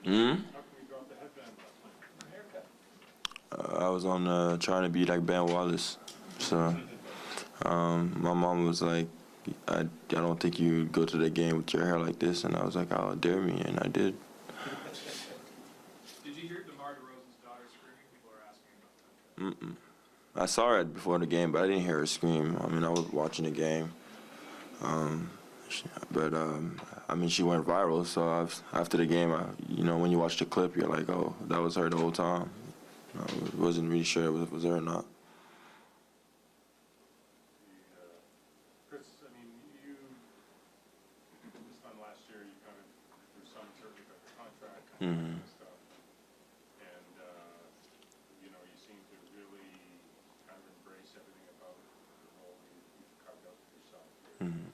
Hmm? How come you dropped the headband last night? Haircut. I was on trying to be like Ben Wallace. So my mom was like, I don't think you go to the game with your hair like this. And I was like, oh, dare me. And I did. Did you hear DeMar DeRozan's daughter screaming? People are asking about that. Mm-mm. I saw her before the game, but I didn't hear her scream. I mean, I was watching the game. But I mean, she went viral. So after the game, when you watch the clip, you're like, oh, that was her the whole time. I wasn't really sure if it was her or not. Chris, I mean, this time last year, you kind of, there's some uncertainty about your contract and stuff. And, you seem to really kind of embrace everything about the role you've carved out for yourself. Mm-hmm.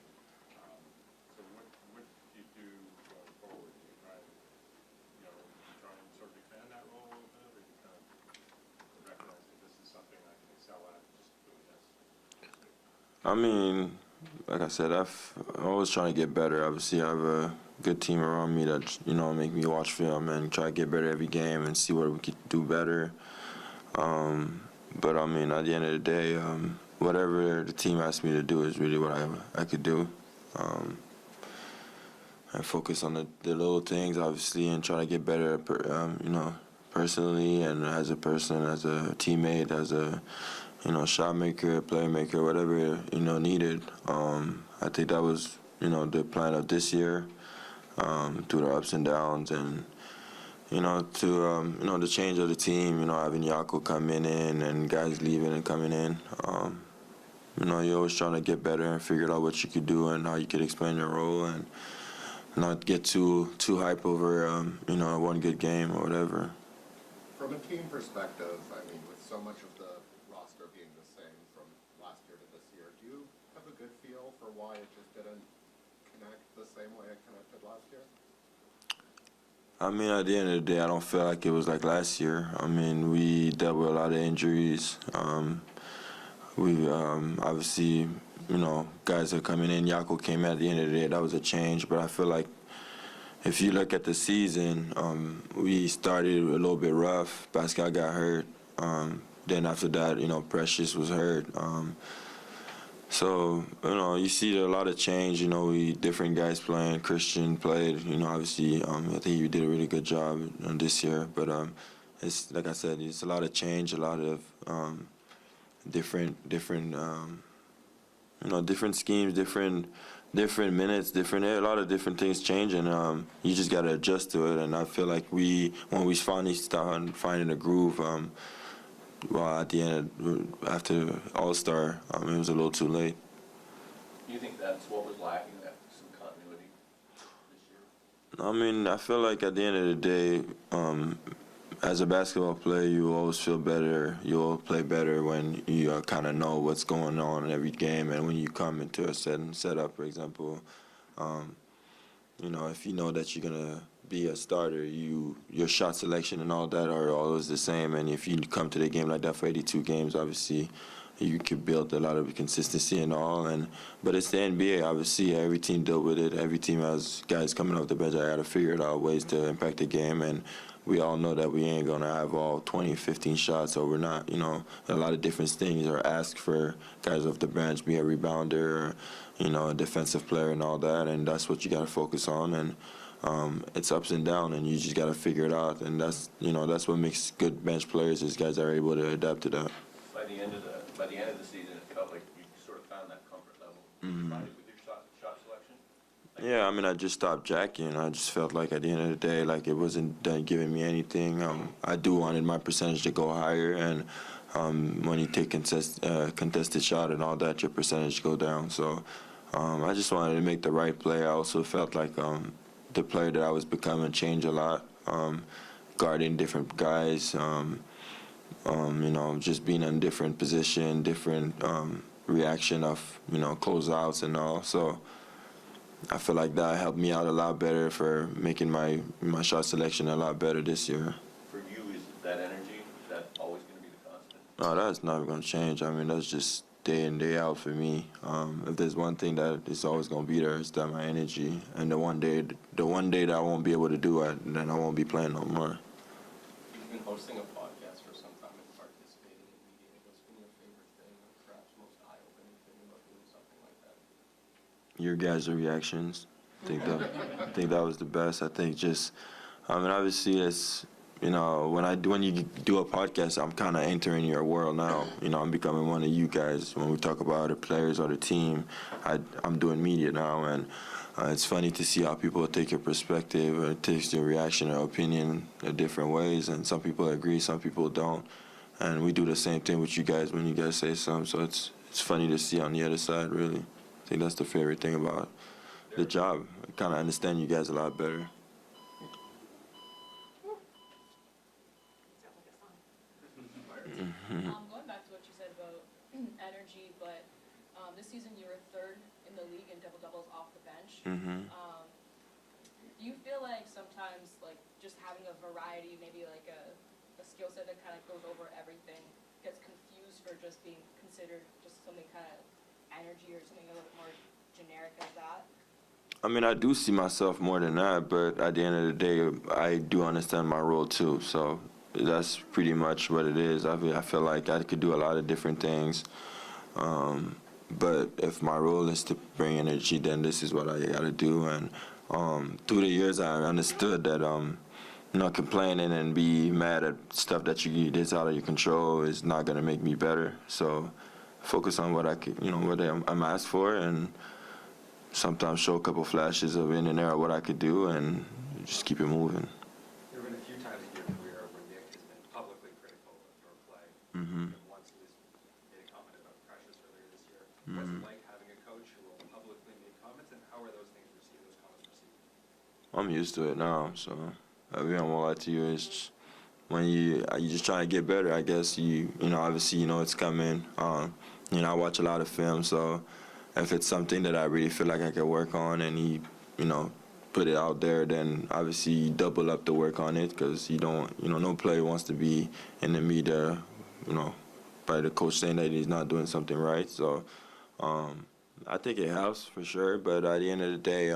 So what do you do going forward? Do you try and sort of expand that role a little bit, or do you kind of recognize that this is something I can excel at, just doing this? I mean, like I said, I'm always trying to get better. Obviously, I have a good team around me that, make me watch film and try to get better every game and see what we could do better. But, I mean, at the end of the day, whatever the team asks me to do is really what I could do. I focus on the little things, obviously, and try to get better, personally and as a person, as a teammate, as a shot maker, playmaker, whatever, needed. I think that was, the plan of this year, through the ups and downs and, the change of the team, having Yako coming in and guys leaving and coming in. You're always trying to get better and figure out what you could do and how you could expand your role and not get too hype over, one good game or whatever. From a team perspective, I mean, with so much of the roster being the same from last year to this year, do you have a good feel for why it just didn't connect the same way it connected last year? I mean, at the end of the day, I don't feel like it was like last year. I mean, we dealt with a lot of injuries. We obviously, guys are coming in. Yako came at the end of the day. That was a change. But I feel like if you look at the season, we started a little bit rough. Pascal got hurt. Then after that, Precious was hurt. So, you see a lot of change. We different guys playing. Christian played. Obviously, I think he did a really good job this year. But it's like I said, it's a lot of change, a lot of different schemes, different minutes, a lot of different things changing. You just gotta adjust to it. And I feel like when we finally started finding a groove, well, at the end, after All-Star, it was a little too late. Do you think that's what was lacking, that some continuity this year? I mean, I feel like at the end of the day, as a basketball player, you always feel better. You'll play better when you kind of know what's going on in every game. And when you come into a setup, for example, if you know that you're going to be a starter, your shot selection and all that are always the same. And if you come to the game like that for 82 games, obviously, you can build a lot of consistency and all. But it's the NBA, obviously. Every team dealt with it. Every team has guys coming off the bench. I got to figure out ways to impact the game. And we all know that we ain't going to have all 20, 15 shots, or we're not, a lot of different things are asked for guys off the bench, be a rebounder, a defensive player and all that, and that's what you got to focus on. And it's ups and downs, and you just got to figure it out. And that's what makes good bench players, is guys are able to adapt to that. By the end of the season, it felt like you sort of found that comfort level. Did you find it with your shot selection? Yeah, I mean, I just stopped jacking. I just felt like at the end of the day, like it wasn't giving me anything. I wanted my percentage to go higher, and when you take contested shot and all that, your percentage go down. So I just wanted to make the right play. I also felt like the player that I was becoming changed a lot, guarding different guys, just being in different position, different reaction of, closeouts and all. So I feel like that helped me out a lot better for making my shot selection a lot better this year. For you, is that energy, is that always going to be the constant? No, that's never going to change. I mean, that's just day in, day out for me. If there's one thing that is always gonna be there, it's that my energy. And the one day that I won't be able to do it, then I won't be playing no more. You've been hosting a podcast for some time and participating in media. What's been your favorite thing, or perhaps most eye-opening thing about doing something like that? Your guys' reactions. I think that was the best. I think just, I mean, obviously it's, you know, when you do a podcast, I'm kind of entering your world now. You know, I'm becoming one of you guys. When we talk about the players or the team, I'm doing media now, and it's funny to see how people take your perspective or take your reaction or opinion in different ways. And some people agree, some people don't. And we do the same thing with you guys when you guys say something. So it's funny to see on the other side, really. I think that's the favorite thing about the job. I kind of understand you guys a lot better. Going back to what you said about energy, but this season you were third in the league in double-doubles off the bench. Do you feel like sometimes, like, just having a variety, maybe like a skill set that kind of goes over everything, gets confused for just being considered just something kind of energy or something a little bit more generic as that? I mean, I do see myself more than that, but at the end of the day, I do understand my role too. So that's pretty much what it is. I feel like I could do a lot of different things, but if my role is to bring energy, then this is what I got to do. And through the years, I understood that not complaining and be mad at stuff that's out of your control is not gonna make me better. So focus on what I could, you know, what I'm asked for, and sometimes show a couple flashes of in and there what I could do, and just keep it moving. There have been a few times in your career where Nick has been publicly critical of your play. Mm-hmm. Once he made a comment about Precious earlier this year. What's it like having a coach who will publicly make comments, and how are those comments received? I'm used to it now, so I won't lie to you. It's just, when you just trying to get better, I guess you know, obviously you know it's coming. You know, I watch a lot of film, so if it's something that I really feel like I can work on, and he, you know, put it out there, then obviously you double up the work on it, because you don't, you know, no player wants to be in the media, you know, by the coach saying that he's not doing something right. So I think it helps for sure, but at the end of the day,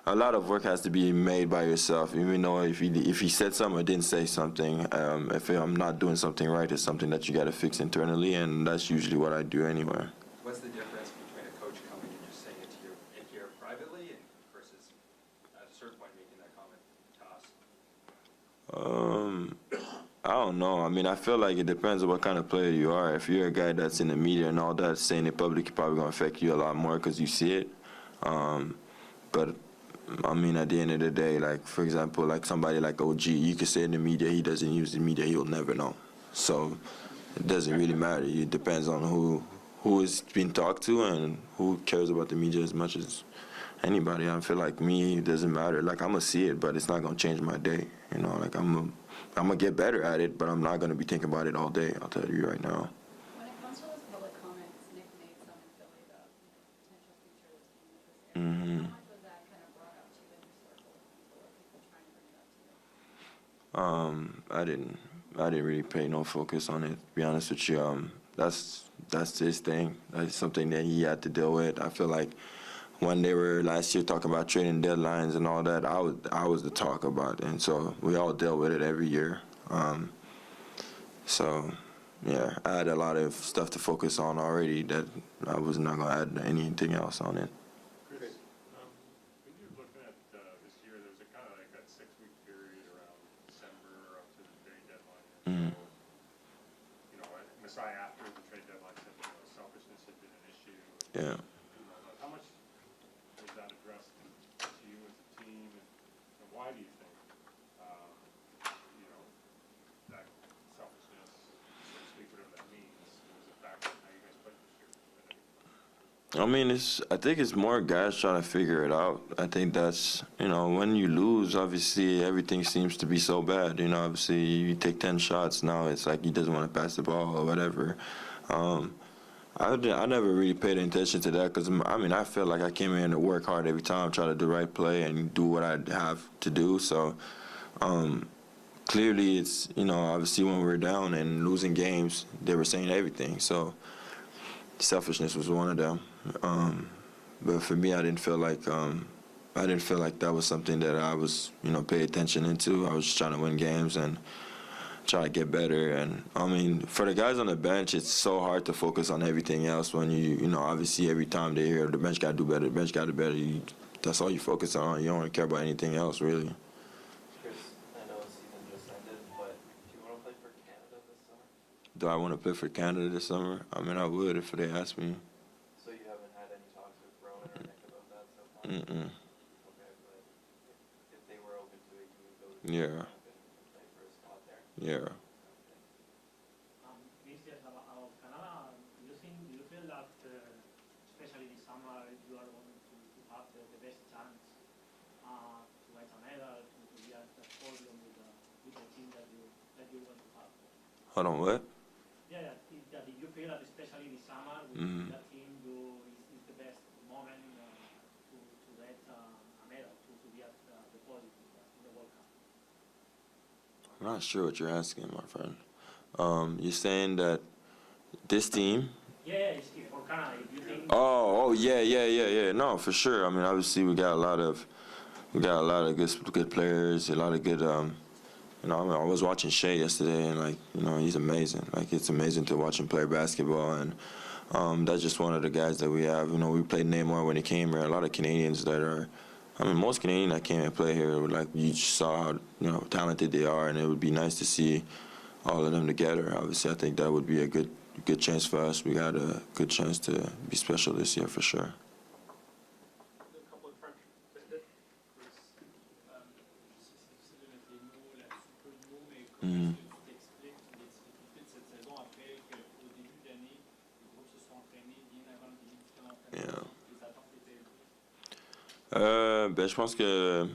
a lot of work has to be made by yourself. Even though if he said something or didn't say something, if I'm not doing something right, it's something that you got to fix internally, and that's usually what I do anyway. What's the difference between a coach coming and just saying it to you in here privately, and versus at a certain point making that comment to us? I don't know. I mean, I feel like it depends on what kind of player you are. If you're a guy that's in the media and all that, saying it publicly probably going to affect you a lot more because you see it. But I mean, at the end of the day, like, for example, like somebody like OG, you could say in the media, he doesn't use the media, he'll never know. So it doesn't really matter. It depends on who is being talked to and who cares about the media as much as anybody. I feel like me, it doesn't matter. Like, I'm going to see it, but it's not going to change my day. You know, like, I'm going to get better at it, but I'm not going to be thinking about it all day, I'll tell you right now. When it comes to those public comments, Nick made some in Philly about potential future of the team with this area. How much was that kind of brought up to you in your circle of people, or people trying to bring it up to you? I didn't really pay no focus on it, to be honest with you. That's his thing. That's something that he had to deal with. I feel like when they were last year talking about trading deadlines and all that, I was the talk about it, and so we all dealt with it every year. So yeah, I had a lot of stuff to focus on already that I was not gonna add anything else on it. Chris, when you're looking at this year, there's a kind of like that 6-week period around December up to the trade deadline. Mm-hmm. So, you know, Messiah after the trade deadline said, you know, selfishness had been an issue. Yeah. How much was that addressed to you as a team, and why do you think, you know, that selfishness, so to speak, whatever that means, was a factor in how you guys played this year? I mean, I think it's more guys trying to figure it out. I think that's, you know, when you lose, obviously everything seems to be so bad. You know, obviously you take 10 shots, now it's like he doesn't want to pass the ball or whatever. I never really paid attention to that because, I mean, I feel like I came in to work hard every time, try to do the right play and do what I have to do. So clearly it's, you know, obviously when we were down and losing games, they were saying everything. So selfishness was one of them. But for me, I didn't feel like that was something that I was, pay attention into. I was just trying to win games and try to get better. And I mean, for the guys on the bench, it's so hard to focus on everything else when obviously every time they hear the bench got to do better, the bench got to do better. That's all you focus on. You don't really care about anything else, really. Chris, I know the season just ended, but do you want to play for Canada this summer? Do I want to play for Canada this summer? I mean, I would if they asked me. So you haven't had any talks with Rowan or Nick about that so far? Mm-mm. Okay, but if they were open to it, you would go to Yeah. camp and play for a spot there? Yeah. This year about Canada, do you feel that, especially this summer, you are going to have the best chance to win a medal, to be at the podium with the team that you want to have? Hold on, what? Yeah, that you feel that especially this summer with Mhm. that team, is the best moment to get a medal, to be at the podium in the World Cup. I'm not sure what you're asking, my friend. You're saying that this team? Yeah, it's for Canada. If you think Oh, yeah. No, for sure. I mean, obviously we got a lot of good players, a lot of good. I was watching Shea yesterday, and he's amazing. Like, it's amazing to watch him play basketball, and that's just one of the guys that we have. We played Neymar when he came here. A lot of Canadians that are. I mean, most Canadians that came and play here, you just saw how talented they are, and it would be nice to see all of them together. Obviously, I think that would be a good chance for us. We got a good chance to be special this year for sure. A couple of French Chris, je sais que c'est difficile de mettre les mots là-dessus, peu de mots, mais comment est-ce que tu t'expliques les difficultés de cette saison après qu'au début de l'année, les groupes se sont entraînés bien avant le début du camp d'entraînement, les attentes étaient élevées? Je pense que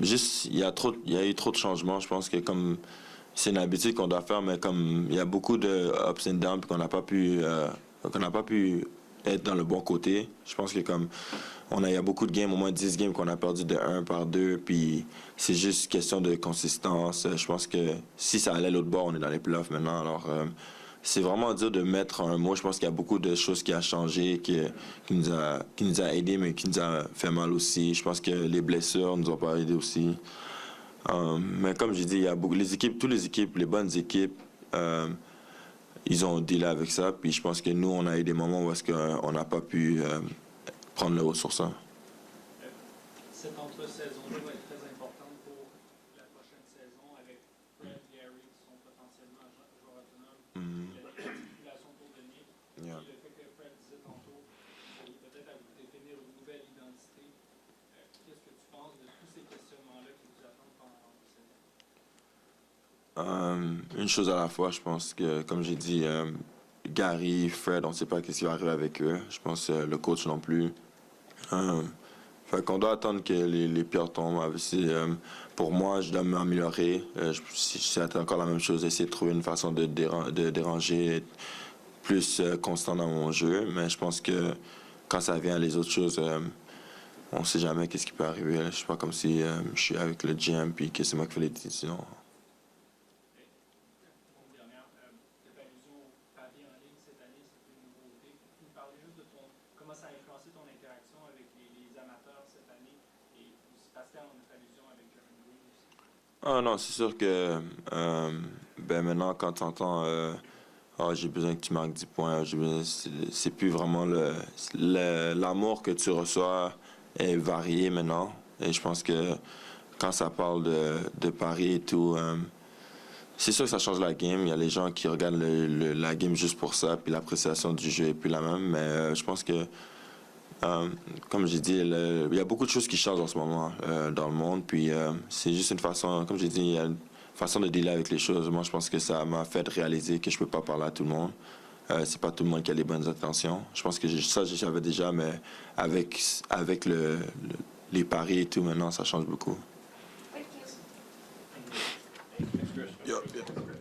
juste il y a eu trop de changements. Je pense que comme c'est une habitude qu'on doit faire, mais comme il y a beaucoup de ups and downs qu'on n'a pas pu être dans le bon côté. Je pense que il y a beaucoup de games, au moins 10 games qu'on a perdu de 1 par 2, puis c'est juste question de consistance. Je pense que si ça allait l'autre bord, on est dans les playoffs maintenant. Alors c'est vraiment dur de mettre un mot. Je pense qu'il y a beaucoup de choses qui a changé, qui nous a aidés, mais qui nous a fait mal aussi. Je pense que les blessures nous ont pas aidés aussi. Mais comme j'ai dit, il y a toutes les équipes, les bonnes équipes, ils ont dealé avec ça. Puis je pense que nous, on a eu des moments où on n'a pas pu prendre le haut sur ça. Cette entre-saison-là va être très importante pour la prochaine saison avec Fred, Gary qui sont potentiellement joueurs autonomes, l'articulation autour de Nick, et le fait que Fred disait tantôt, peut-être à vous définir une nouvelle identité. Qu'est-ce que tu penses de tous ces questionnements-là qui vous attendent pendant la saison? Une chose à la fois, je pense que, comme j'ai dit, Gary, Fred, on ne sait pas ce qui va arriver avec eux. Je pense que le coach non plus. Fait qu'on doit attendre que les pierres tombent. Pour moi, je dois m'améliorer. C'est encore la même chose, essayer de trouver une façon de déranger, être plus constant dans mon jeu. Mais je pense que quand ça vient à les autres choses, on ne sait jamais qu'est-ce qui peut arriver. Je suis pas comme si je suis avec le GM puis que c'est moi qui fais les décisions. Ah non, c'est sûr que maintenant, quand tu entends j'ai besoin que tu marques 10 points, c'est plus vraiment l'amour que tu reçois est varié maintenant. Et je pense que quand ça parle de Paris et tout, c'est sûr que ça change la game. Il y a les gens qui regardent la game juste pour ça, puis l'appréciation du jeu est plus la même. Mais je pense que comme j'ai dit, il y a beaucoup de choses qui changent en ce moment dans le monde. Puis c'est juste une façon, comme j'ai dit, il y a une façon de dealer avec les choses. Moi, je pense que ça m'a fait réaliser que je peux pas parler à tout le monde. C'est pas tout le monde qui a les bonnes intentions. Je pense que ça, je savais déjà, mais avec les paris et tout, maintenant, ça change beaucoup. Thank you. Thanks, Chris. Yep.